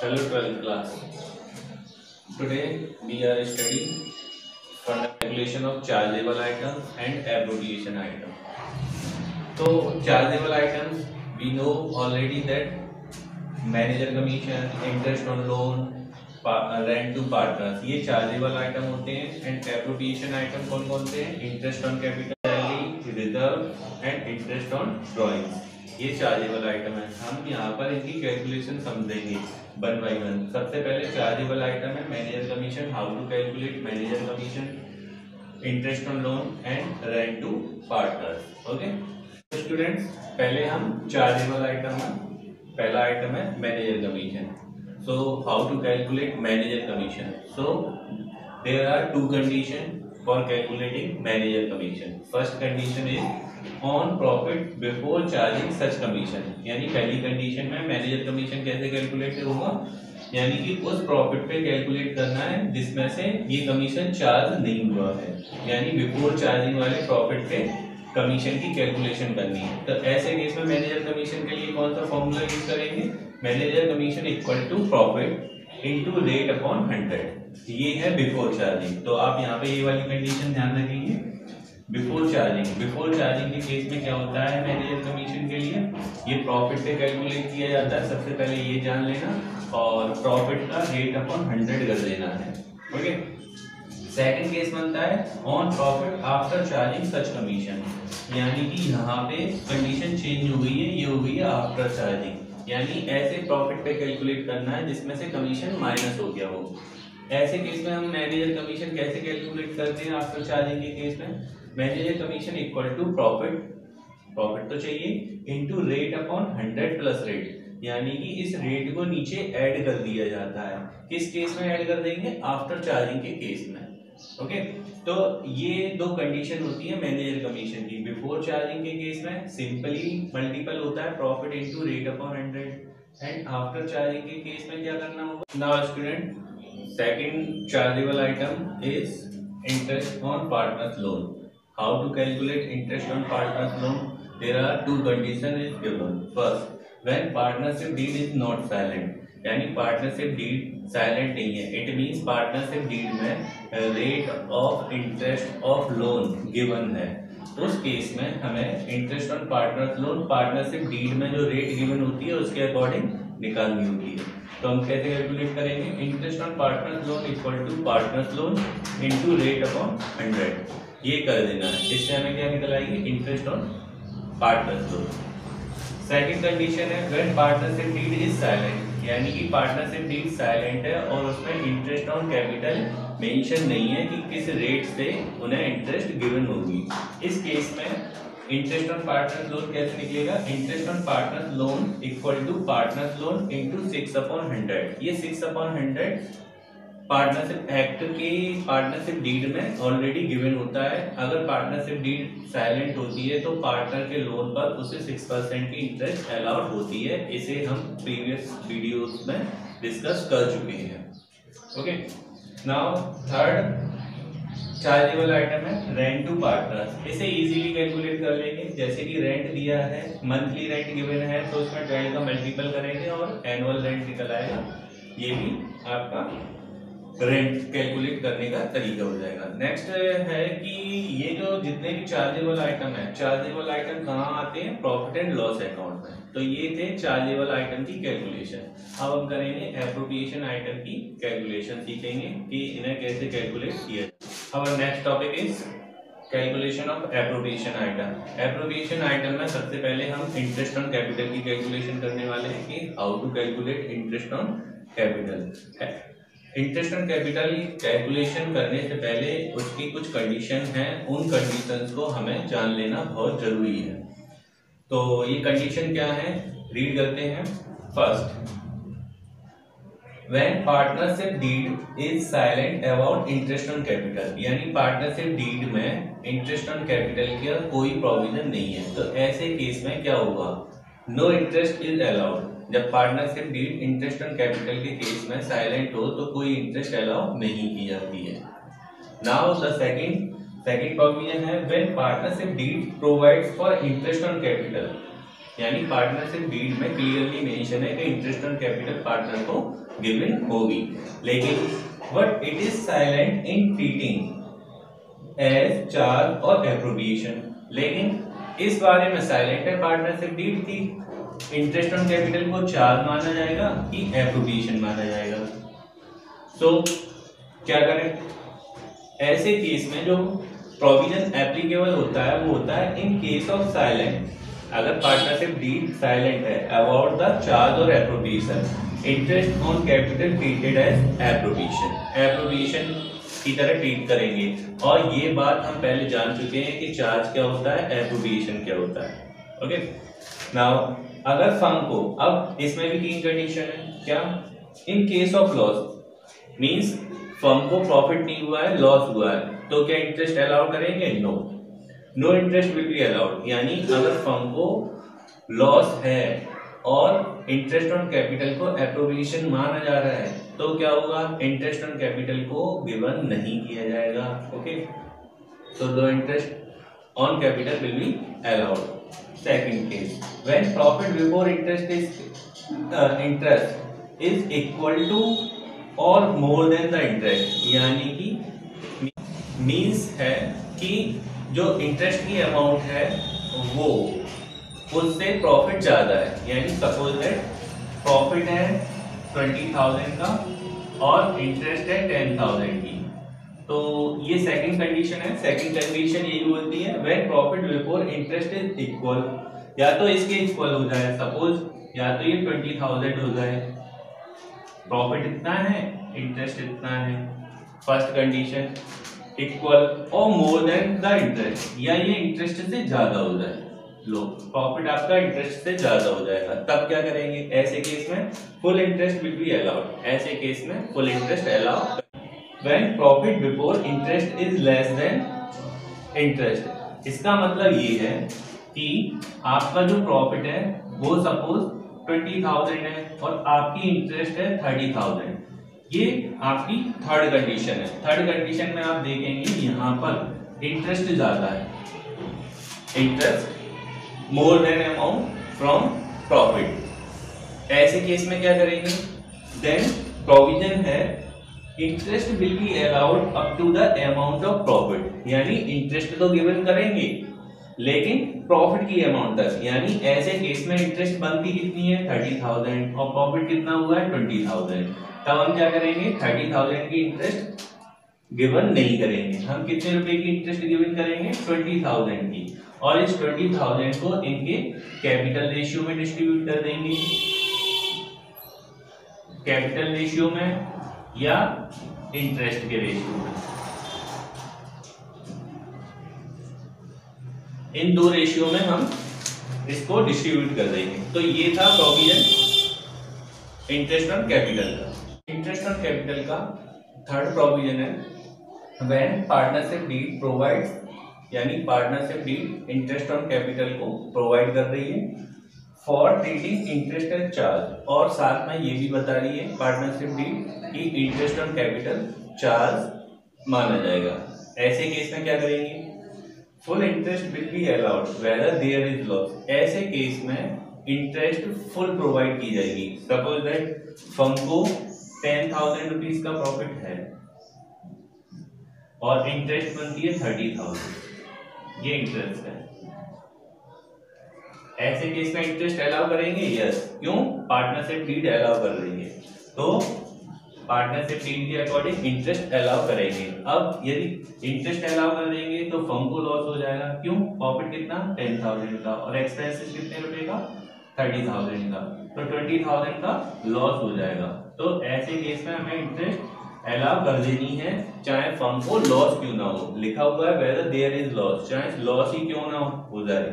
Hello 12th class. Today we are studying for the calculation of chargeable items and appropriation items. So chargeable items we know already that manager commission, interest on loan, rent to partners ये chargeable item होते हैं। And appropriation item कौन कौन से हैं? Interest on capital, reserve and interest on drawings, ये chargeable item है। हम यहाँ पर इनकी कैलकुलेशन समझेंगे वन बाई वन। सबसे पहले चार्जेबल आइटम है manager commission. How to calculate manager commission, interest on loan and rent to partners. Okay students, पहले हम चार्जेबल आइटम है, पहला आइटम है manager commission. So how to calculate manager commission? So there are two conditions for calculating manager commission. First condition is on profit before charging such commission. यानी पहली condition में manager commission कैसे calculate होगा, यानी कि उस profit पे calculate करना है जिसमें से ये कमीशन चार्ज नहीं हुआ है, यानी बिफोर चार्जिंग वाले प्रॉफिट पे कमीशन की कैलकुलेशन करनी है। तो ऐसे केस में मैनेजर कमीशन के लिए कौन सा फॉर्मूला यूज करेंगे? Manager commission equal to profit into rate upon 100। ये है बिफोर चार्जिंग। तो आप यहाँ पे ये वाली कंडीशन ध्यान रखेंगे, बिफोर चार्जिंग। बिफोर चार्जिंग के केस में क्या होता है मैनेजर कमीशन के लिए, ये प्रॉफिट पे कैलकुलेट किया जाता है। सबसे पहले ये जान लेना और प्रॉफिट का रेट अपॉन 100 कर देना है। ओके, सेकंड केस बनता है on profit after charging such commission, यानी कि यहाँ पे कंडीशन चेंज हो गई है, ये हो गई है आफ्टर चार्जिंग, यानी ऐसे प्रॉफिट पे कैलकुलेट करना है जिसमें से कमीशन माइनस हो गया हो। ऐसे केस में हम मैनेजर कमीशन कैसे कैलकुलेट करते हैं आफ्टर चार्जिंग के केस में? Manager commission equal to profit, profit तो चाहिए, into rate upon 100 plus rate, यानी कि इस रेट को नीचे ऐड कर दिया जाता है। किस केस में ऐड कर देंगे? आफ्टर चार्जिंग के केस में। ओके, तो ये दो कंडीशन होती है मैनेजर कमीशन की। बिफोर चार्जिंग के केस में सिंपली मल्टीपल होता है profit into rate upon 100, and after charging के केस में क्या करना होगा? Now student, second chargeable item is interest on partners loan. How to calculate interest on partners loan? There are two condition is given. First, when partnership deed is not silent, यानी partnership deed silent नहीं है। It means partnership deed में rate of interest of loan given है, उस case में हमें interest on partners loan partnership deed में जो रेट गिवन होती है उसके अकॉर्डिंग निकालनी होती है। तो हम कैसे कैलकुलेट करेंगे? Interest on partners loan equal to partners loan into rate upon 100, ये कर देना है। इससे हमें क्या निकल आएगी? Interest on partners loan. Second condition है when partnership deed is silent, यानी कि पार्टनरशिप डीड साइलेंट है और उसमें इंटरेस्ट ऑन कैपिटल मेंशन नहीं है कि किस रेट से उन्हें इंटरेस्ट गिवन होगी। इस केस में इंटरेस्ट ऑन पार्टनर्स लोन कैसे निकलेगा? Interest on partners loan equal to partners loan into 6 upon 100। ये 6 अपॉन 100 पार्टनरशिप एक्ट के पार्टनरशिप डीड में ऑलरेडी गिवन होता है। अगर पार्टनरशिप डीड साइलेंट होती है तो पार्टनर के लोन पर उसे 6% की इंटरेस्ट अलाउड होती है। इसे हम प्रीवियस वीडियोस में डिस्कस कर चुके हैं। Okay, now third chargeable item है रेंट टू पार्टनर्स। इसे इजीली कैलकुलेट कर लेंगे। जैसे कि रेंट दिया है, मंथली रेंट गिवन है, तो उसमें 12 का मल्टीपल करेंगे और एनुअल रेंट निकल आएगा। ये भी आपका रेंट कैलकुलेट करने का तरीका हो जाएगा। नेक्स्ट है कि ये जो जितने भी चार्जेबल आइटम है, चार्जेबल आइटम कहाँ आते हैं? प्रॉफिट एंड लॉस अकाउंट में। तो ये थे चार्जेबल आइटम की कैलकुलेशन। अब हम करेंगे एप्रोप्रिएशन आइटम की कैलकुलेशन, सीखेंगे कि इन्हें कैसे कैलकुलेट किया जाए। अब next topic is calculation of appropriation item. Appropriation item में सबसे पहले हम इंटरेस्ट ऑन कैपिटल की कैलकुलेशन करने वाले हैं कि how to calculate interest on capital. Interest on capital calculation करने से पहले उसकी कुछ कंडीशन हैं, उन कंडीशंस को हमें जान लेना बहुत जरूरी है। तो ये कंडीशन क्या है, रीड करते हैं। First, when partnership deed is silent about interest on capital, यानी पार्टनरशिप डीड में इंटरेस्ट ऑन कैपिटल का कोई प्रोविजन नहीं है। तो ऐसे केस में क्या होगा? No interest is allowed. जब partnership deed interest on capital के केस में साइलेंट हो तो कोई इंटरेस्ट अलाउ नहीं की जाती है। नाउ द सेकंड प्रोविजन है when partnership deed provides for interest on capital, यानी पार्टनरशिप डीड में क्लियरली मेंशन है कि इंटरेस्ट ऑन कैपिटल पार्टनर को गिवन होगी, लेकिन but it is silent in treating as charge और एप्रोप्रिएशन। लेकिन इस बारे में साइलेंट है पार्टनरशिप डीड की इंटरेस्ट ऑन कैपिटल को चार्ज माना जाएगा कि एप्रोप्रिएशन माना जाएगा। सो क्या करें, ऐसे केस में जो प्रोविजन एप्लीकेबल होता है वो होता है इन केस ऑफ साइलेंट, अगर पार्टनरशिप डीड साइलेंट है अबाउट द चार्ज और appropriation, interest on capital treated as appropriation की तरह ट्रीट करेंगे। और ये बात हम पहले जान चुके हैं कि चार्ज क्या होता है, एप्रोप्रिएशन क्या होता है। ओके, नाउ अगर फर्म को, अब इसमें भी तीन कंडीशन है, क्या, in case of loss means firm को प्रॉफिट नहीं हुआ है, लॉस हुआ है, तो क्या इंटरेस्ट अलाउ करेंगे? No interest will be allowed. यानी अगर फर्म को लॉस है और इंटरेस्ट ऑन कैपिटल को एप्रोप्रिएशन माना जा रहा है तो क्या होगा, इंटरेस्ट ऑन कैपिटल को गिवन नहीं किया जाएगा। Okay, so the interest on capital will be allowed. Second case, when profit before interest is equal to or more than the interest, यानी कि मीन्स है कि जो इंटरेस्ट की अमाउंट है वो उससे प्रॉफिट ज्यादा है। यानी सपोज दैट प्रॉफिट है 20,000 का और इंटरेस्ट है 10,000 की, तो ये सेकंड कंडीशन है। सेकंड कंडीशन यही बोलती है when profit before interest is equal, या तो इसके इक्वल हो जाए, सपोज या तो ये 20,000 हो जाए, प्रॉफिट इतना है, इंटरेस्ट इतना है, फर्स्ट कंडीशन, इक्वल और मोर देन द इंटरेस्ट, या ये इंटरेस्ट से ज्यादा हो जाए, लो प्रॉफिट आपका इंटरेस्ट से ज्यादा हो जाएगा, तब क्या करेंगे, ऐसे केस में full interest will be allowed. ऐसे केस में full interest allowed when profit before interest is less than interest. इसका मतलब ये है कि आपका जो प्रॉफिट है वो सपोज 20,000 है और आपकी इंटरेस्ट है 30,000, ये आपकी थर्ड कंडीशन है। थर्ड कंडीशन में आप देखेंगे यहाँ पर इंटरेस्ट ज्यादा है, interest more than amount from profit. ऐसे केस में क्या करेंगे, देन प्रोविजन है interest will be allowed up to the amount of profit, यानी इंटरेस्ट तो गिवन करेंगे लेकिन प्रॉफिट की अमाउंट तक। यानी ऐसे केस में इंटरेस्ट बनती कितनी है 30,000 और प्रॉफिट कितना हुआ है 20,000, तब हम क्या करेंगे 30,000 की इंटरेस्ट गिवन नहीं करेंगे, हम कितने रुपए की इंटरेस्ट गिवन करेंगे 20,000 की, और इस 20,000 को इनके कैपिटल रेशियो में डिस्ट्रीब्यूट कर देंगे, कैपिटल रेशियो में या इंटरेस्ट के रेशियो में, इन दो रेशियो में हम इसको डिस्ट्रीब्यूट कर देंगे। तो ये था प्रोविजन इंटरेस्ट ऑन कैपिटल का। इंटरेस्ट ऑन कैपिटल का थर्ड प्रोविजन है व्हेन पार्टनरशिप डीड प्रोवाइड्स, यानी partnership deed interest on capital को प्रोवाइड कर रही है for treating interest and charge, और साथ में ये भी बता रही है पार्टनरशिप डीड कि इंटरेस्ट ऑन कैपिटल चार्ज माना जाएगा। ऐसे केस में क्या करेंगे, full interest will be allowed whether there is loss. ऐसे केस में इंटरेस्ट फुल प्रोवाइड की जाएगी। सपोज दैट फर्म को 10,000 रुपीज का प्रॉफिट है और इंटरेस्ट बनती है 30,000, ये इंटरेस्ट है। ऐसे केस में इंटरेस्ट अलाउ करेंगे, यस, क्यों, पार्टनरशिप डीड अलाउ कर रही है, तो पार्टनरशिप डीड के अकॉर्डिंग इंटरेस्ट अलाउ करेंगे। अब यदि इंटरेस्ट अलाउ कर देंगे तो फर्म को लॉस हो जाएगा, क्यों, प्रॉफिट कितना 10,000 का और एक्सपेंसेस कितने रुपए का 30,000 का, तो 20,000 का लॉस हो जाएगा। तो ऐसे केस में हमें इंटरेस्ट अलाउ कर देनी है, चाहे फर्म को लॉस क्यों ना हो, लिखा हुआ है वेदर देयर इज लॉस, चाहे लॉस ही क्यों ना हो जाए।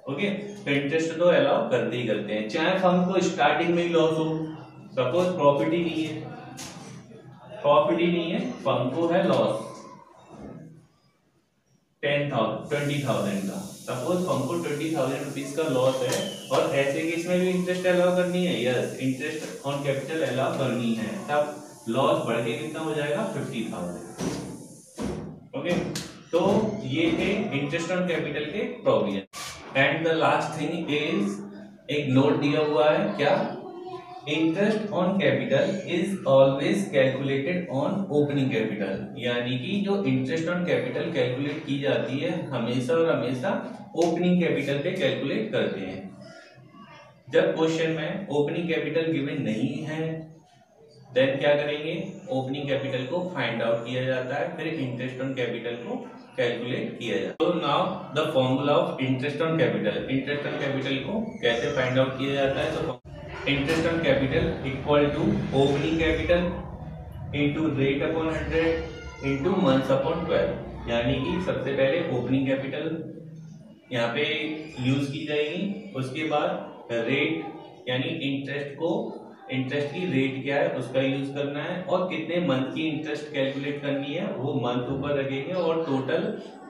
ओके, तो इंटरेस्ट तो अलाउ करते ही करते हैं, चाहे फर्म को स्टार्टिंग में ही लॉस हो, सपोज प्रॉफिट ही नहीं है, प्रॉफिट ही नहीं है, फर्म को है लॉस 20,000 का, सपोज फर्म को 20,000 रुपीज का लॉस है और ऐसे केस में भी इंटरेस्ट अलाउ करनी है, yes, interest on capital allow करनी है, तब लॉस बढ़ के कितना हो जाएगा 50,000। ओके, तो ये थे इंटरेस्ट ऑन कैपिटल के provision. And the last thing is एक नोट दिया हुआ है क्या, interest on capital is always calculated on opening capital, यानी कि जो इंटरेस्ट ऑन कैपिटल कैलकुलेट की जाती है हमेशा और हमेशा ओपनिंग कैपिटल पे कैलकुलेट करते हैं। जब क्वेश्चन में ओपनिंग कैपिटल गिवन नहीं है देन क्या करेंगे, ओपनिंग कैपिटल को फाइंड आउट किया जाता है, फिर इंटरेस्ट ऑन कैपिटल को कैलकुलेट किया जाता है। तो now the formula of interest on capital, interest on capital को कैसे फाइंड आउट किया जाता है, तो interest on capital equal to opening capital into rate upon 100 into months upon 12, यानी कि सबसे पहले ओपनिंग कैपिटल यहाँ पे यूज की जाएगी, उसके बाद रेट यानी इंटरेस्ट की रेट क्या है उसका यूज करना है, और कितने मंथ की इंटरेस्ट कैलकुलेट करनी है वो मंथ ऊपर रखेंगे और टोटल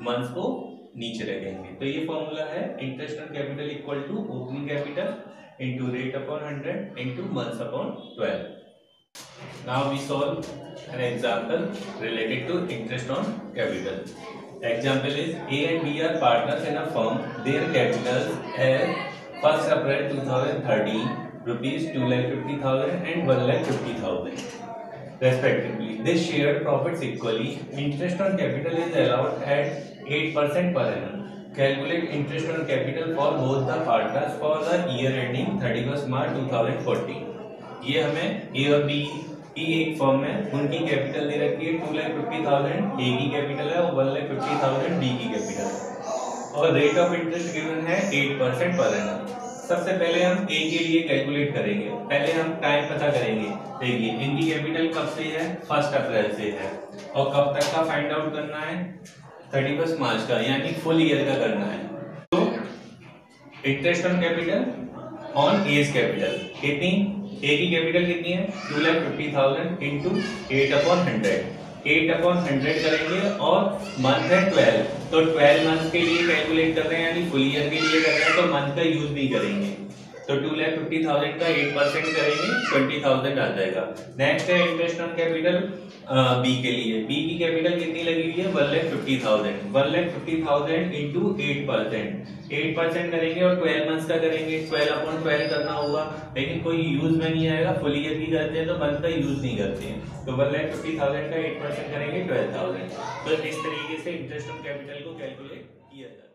मंथ्स को नीचे रखेंगे। तो ये फॉर्मूला है interest on capital equal to opening capital into rate upon 100 into months upon 12. Now we solve an example related to interest on capital. Example is A and B are partners in a firm. Their capitals as 1st April 2013 rupees 2,50,000 and 1,50,000 respectively. They shared profits equally. Interest on capital is allowed at 8% per annum. Calculate interest on capital for both the partners for the year ending 31st March 2014. ये हमें A और B की एक firm है, उनकी capital दे रखी है 2,50,000 A की कैपिटल है और 1,50,000 B की कैपिटल है, और रेट ऑफ इंटरेस्ट गिवन है 8% पर एनम। सबसे पहले हम A के लिए कैलकुलेट करेंगे, पहले हम टाइम पता करेंगे। देखिए इनकी कैपिटल कब से है, 1 अप्रैल से है, और कब तक का फाइंड आउट करना है, 31 मार्च का, यानी फुल ईयर का करना है। तो interest on capital on as capital कितनी, ए की कैपिटल कितनी है 2,50,000 इंटू 8/100, 8/100 करेंगे और मंथ है 12, तो 12 मंथ के लिए कैलकुलेट कर रहे हैं यानी फुल ईयर के लिए कर रहे हैं, तो मंथ का यूज नहीं करेंगे। तो 2,50,000 का 8% करेंगे 20,000 आ जाएगा। नेक्स्ट है इंटरेस्ट ऑन कैपिटल बी के लिए, बी की कैपिटल कितनी लगी हुई है 1,50,000, 1,50,000 इंटू 8% करेंगे और 12 मंथ्स का करेंगे, 12/12 करना होगा, लेकिन कोई यूज में नहीं आएगा, फुल ईयर की करते हैं तो मंथ का यूज नहीं करते हैं। तो 1,50,000 का 8% करेंगे 12,000। तो इस तरीके से इंटरेस्ट ऑन कैपिटल को कैलकुलेट किया जाता है।